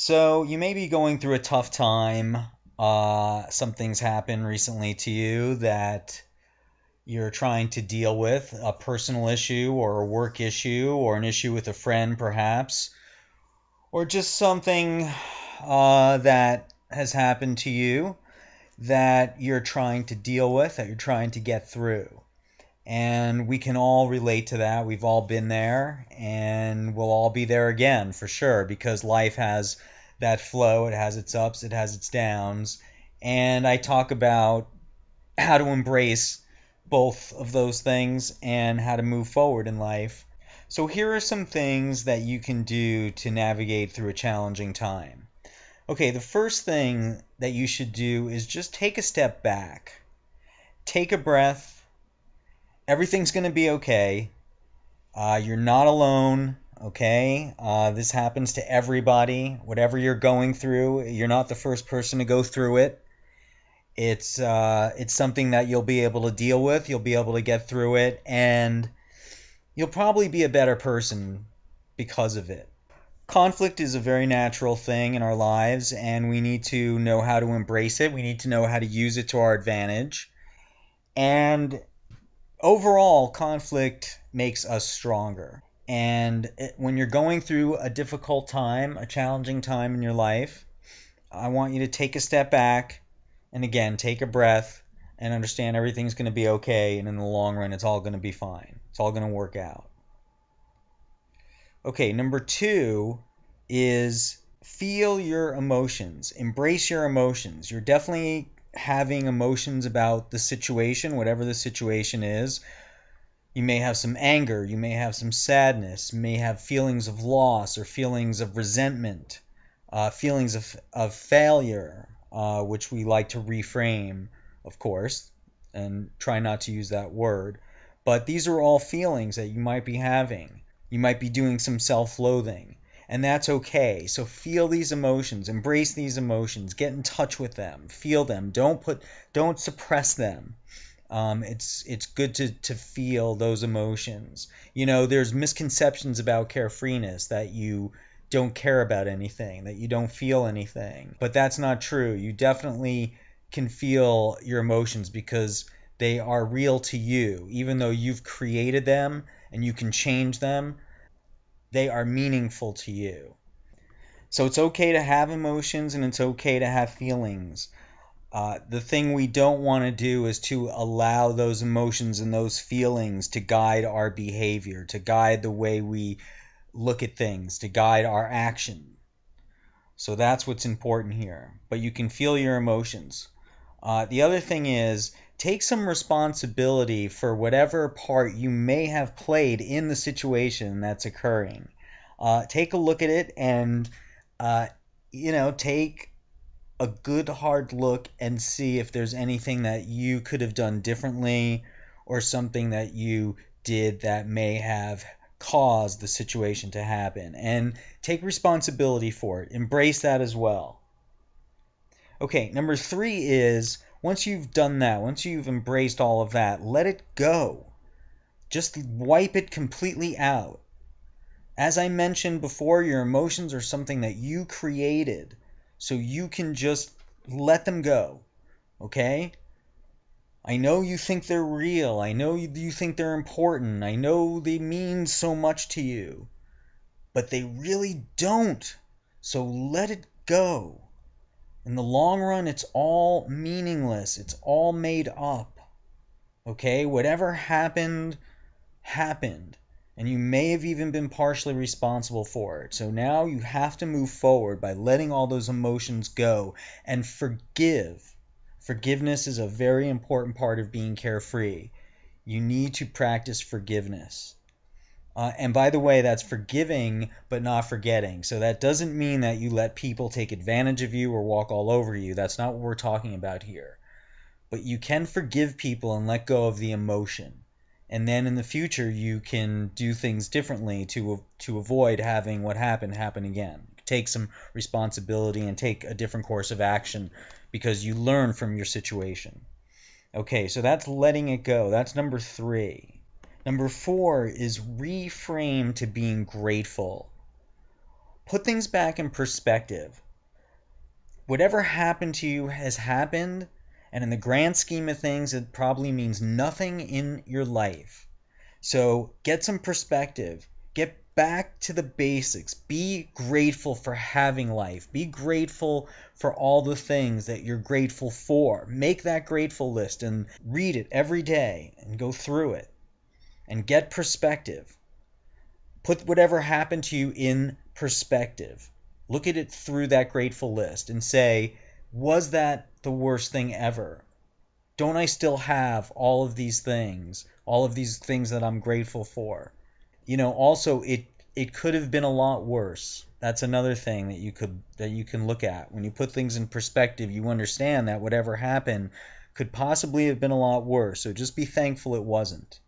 So you may be going through a tough time. Something's happened recently to you that you're trying to deal with, a personal issue or a work issue or an issue with a friend perhaps, or just something that has happened to you that you're trying to deal with, that you're trying to get through. And we can all relate to that. We've all been there, and we'll all be there again for sure because life has that flow. It has its ups, it has its downs. And I talk about how to embrace both of those things and how to move forward in life. So, here are some things that you can do to navigate through a challenging time. Okay, the first thing that you should do is just take a step back, take a breath. Everything's going to be okay. You're not alone, okay? This happens to everybody. Whatever you're going through, you're not the first person to go through it. It's something that you'll be able to deal with. You'll be able to get through it, and you'll probably be a better person because of it. Conflict is a very natural thing in our lives, and we need to know how to embrace it. We need to know how to use it to our advantage. And overall, conflict makes us stronger. And when you're going through a difficult time, a challenging time in your life, I want you to take a step back and again, take a breath and understand everything's going to be okay. And in the long run, it's all going to be fine. It's all going to work out. Okay, number two is feel your emotions. Embrace your emotions. You're definitely having emotions about the situation, whatever the situation is. You may have some anger, you may have some sadness, you may have feelings of loss or feelings of resentment, feelings of failure, which we like to reframe, of course, and try not to use that word. But these are all feelings that you might be having. You might be doing some self-loathing, and that's okay. So feel these emotions, embrace these emotions, get in touch with them, feel them. Don't suppress them. It's good to feel those emotions. You know, there's misconceptions about carefreeness that you don't care about anything, that you don't feel anything. But that's not true. You definitely can feel your emotions because they are real to you. Even though you've created them and you can change them, they are meaningful to you. So it's okay to have emotions and it's okay to have feelings. The thing we don't want to do is to allow those emotions and those feelings to guide our behavior, to guide the way we look at things, to guide our action. So that's what's important here. But you can feel your emotions. The other thing is take some responsibility for whatever part you may have played in the situation that's occurring. Take a look at it and, take a good hard look and see if there's anything that you could have done differently or something that you did that may have caused the situation to happen, and take responsibility for it. Embrace that as well. Okay, number three is once you've done that, once you've embraced all of that, let it go. Just wipe it completely out. As I mentioned before, your emotions are something that you created. So you can just let them go, okay? I know you think they're real. I know you think they're important. I know they mean so much to you. But they really don't. So let it go. In the long run, it's all meaningless. It's all made up, okay? Whatever happened, happened. And you may have even been partially responsible for it. So now you have to move forward by letting all those emotions go and forgive. Forgiveness is a very important part of being carefree. You need to practice forgiveness. And by the way, that's forgiving but not forgetting. So that doesn't mean that you let people take advantage of you or walk all over you. That's not what we're talking about here. But you can forgive people and let go of the emotion. And then in the future, you can do things differently to avoid having what happened happen again. Take some responsibility and take a different course of action because you learn from your situation. Okay, so that's letting it go. That's number three. Number four is reframe to being grateful. Put things back in perspective. Whatever happened to you has happened, and in the grand scheme of things, it probably means nothing in your life. So get some perspective. Get back to the basics. Be grateful for having life. Be grateful for all the things that you're grateful for. Make that grateful list and read it every day and go through it and get perspective. Put whatever happened to you in perspective. Look at it through that grateful list and say, was that the worst thing ever? Don't I still have all of these things that I'm grateful for? Also it could have been a lot worse. That's another thing that you can look at. When you put things in perspective, you understand that whatever happened could possibly have been a lot worse. So just be thankful it wasn't,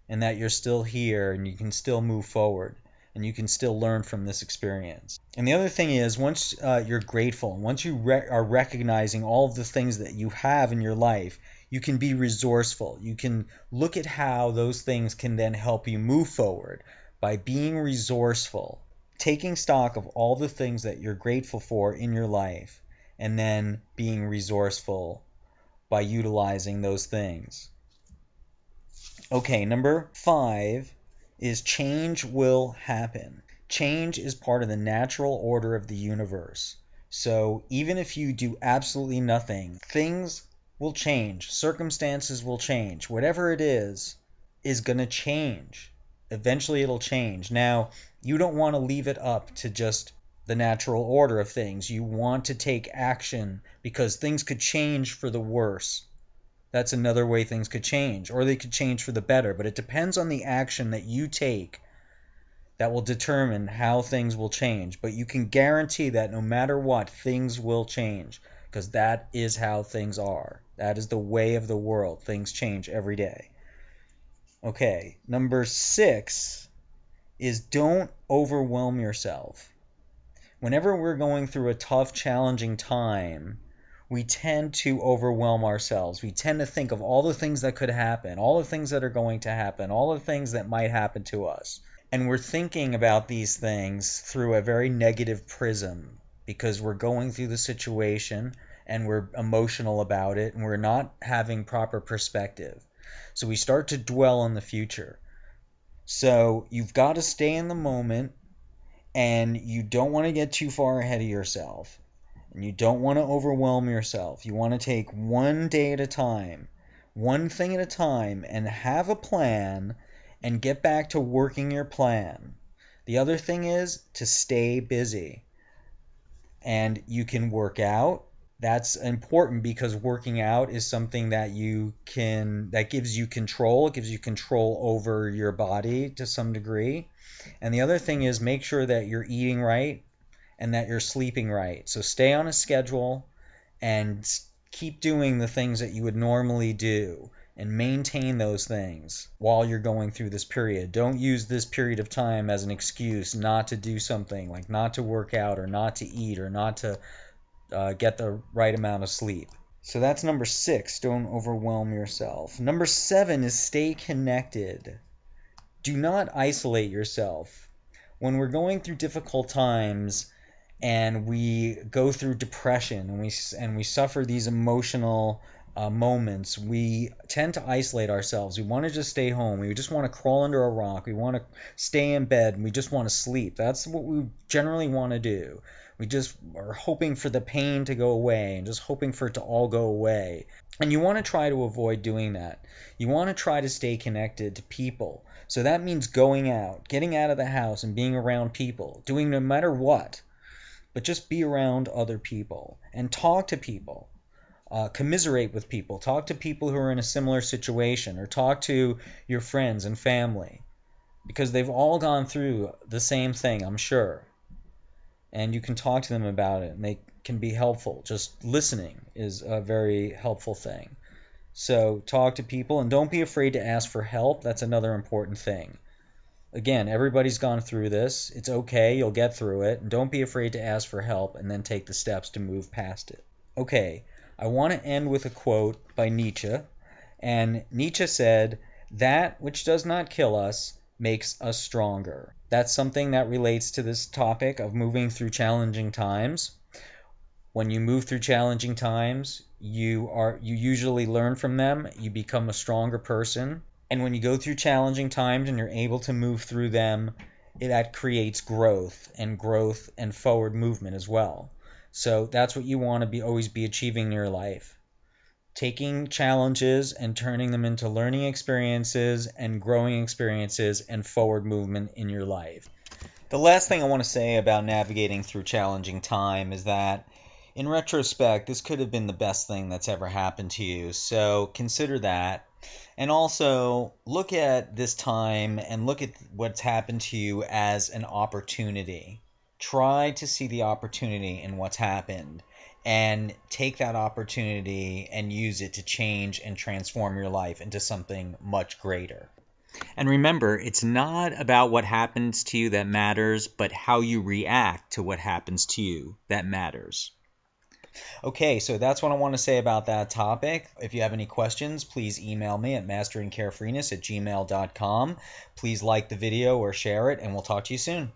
and that you're still here and you can still move forward and you can still learn from this experience. And the other thing is, once you're grateful, once you are recognizing all of the things that you have in your life, you can be resourceful. You can look at how those things can then help you move forward by being resourceful, taking stock of all the things that you're grateful for in your life, and then being resourceful by utilizing those things. Okay, number 5 is change will happen. Change is part of the natural order of the universe. So even if you do absolutely nothing, things will change. Circumstances will change. Whatever it is going to change. Eventually it'll change. Now, you don't want to leave it up to just the natural order of things. You want to take action because things could change for the worse. That's another way things could change, or they could change for the better, but it depends on the action that you take that will determine how things will change. But you can guarantee that no matter what, things will change, because that is how things are. That is the way of the world. Things change every day. Okay, number 6 is don't overwhelm yourself. Whenever we're going through a tough, challenging time, we tend to overwhelm ourselves. We tend to think of all the things that could happen, all the things that are going to happen, all the things that might happen to us. And we're thinking about these things through a very negative prism because we're going through the situation and we're emotional about it and we're not having proper perspective. So we start to dwell on the future. So you've got to stay in the moment, and you don't want to get too far ahead of yourself. And you don't want to overwhelm yourself. You want to take one day at a time, one thing at a time, and have a plan and get back to working your plan. The other thing is to stay busy. And you can work out. That's important because working out is something that gives you control. It gives you control over your body to some degree. And the other thing is make sure that you're eating right and that you're sleeping right. So stay on a schedule and keep doing the things that you would normally do and maintain those things while you're going through this period. Don't use this period of time as an excuse not to do something, like not to work out or not to eat or not to get the right amount of sleep. So that's number 6, don't overwhelm yourself. Number 7 is stay connected. Do not isolate yourself. When we're going through difficult times and we go through depression and we suffer these emotional moments, we tend to isolate ourselves. We want to just stay home. We just want to crawl under a rock. We want to stay in bed and we just want to sleep. That's what we generally want to do. We just are hoping for the pain to go away and just hoping for it to all go away. And you want to try to avoid doing that. You want to try to stay connected to people. So that means going out, getting out of the house and being around people, doing no matter what. But just be around other people and talk to people. Commiserate with people. Talk to people who are in a similar situation, or talk to your friends and family, because they've all gone through the same thing, I'm sure. And you can talk to them about it and they can be helpful. Just listening is a very helpful thing. So talk to people and don't be afraid to ask for help. That's another important thing. Again, everybody's gone through this. It's okay. You'll get through it. And don't be afraid to ask for help and then take the steps to move past it. Okay, I want to end with a quote by Nietzsche. And Nietzsche said, "That which does not kill us makes us stronger. That's something that relates to this topic of moving through challenging times. When you move through challenging times, you usually learn from them, you become a stronger person. And when you go through challenging times and you're able to move through them, that creates growth and forward movement as well. So that's what you want to always be achieving in your life. Taking challenges and turning them into learning experiences and growing experiences and forward movement in your life. The last thing I want to say about navigating through challenging time is that in retrospect, this could have been the best thing that's ever happened to you. So consider that. And also look at this time and look at what's happened to you as an opportunity. Try to see the opportunity in what's happened and take that opportunity and use it to change and transform your life into something much greater. And remember, it's not about what happens to you that matters, but how you react to what happens to you that matters. Okay, so that's what I want to say about that topic. If you have any questions, please email me at masteringcarefreeness@gmail.com. Please like the video or share it, and we'll talk to you soon.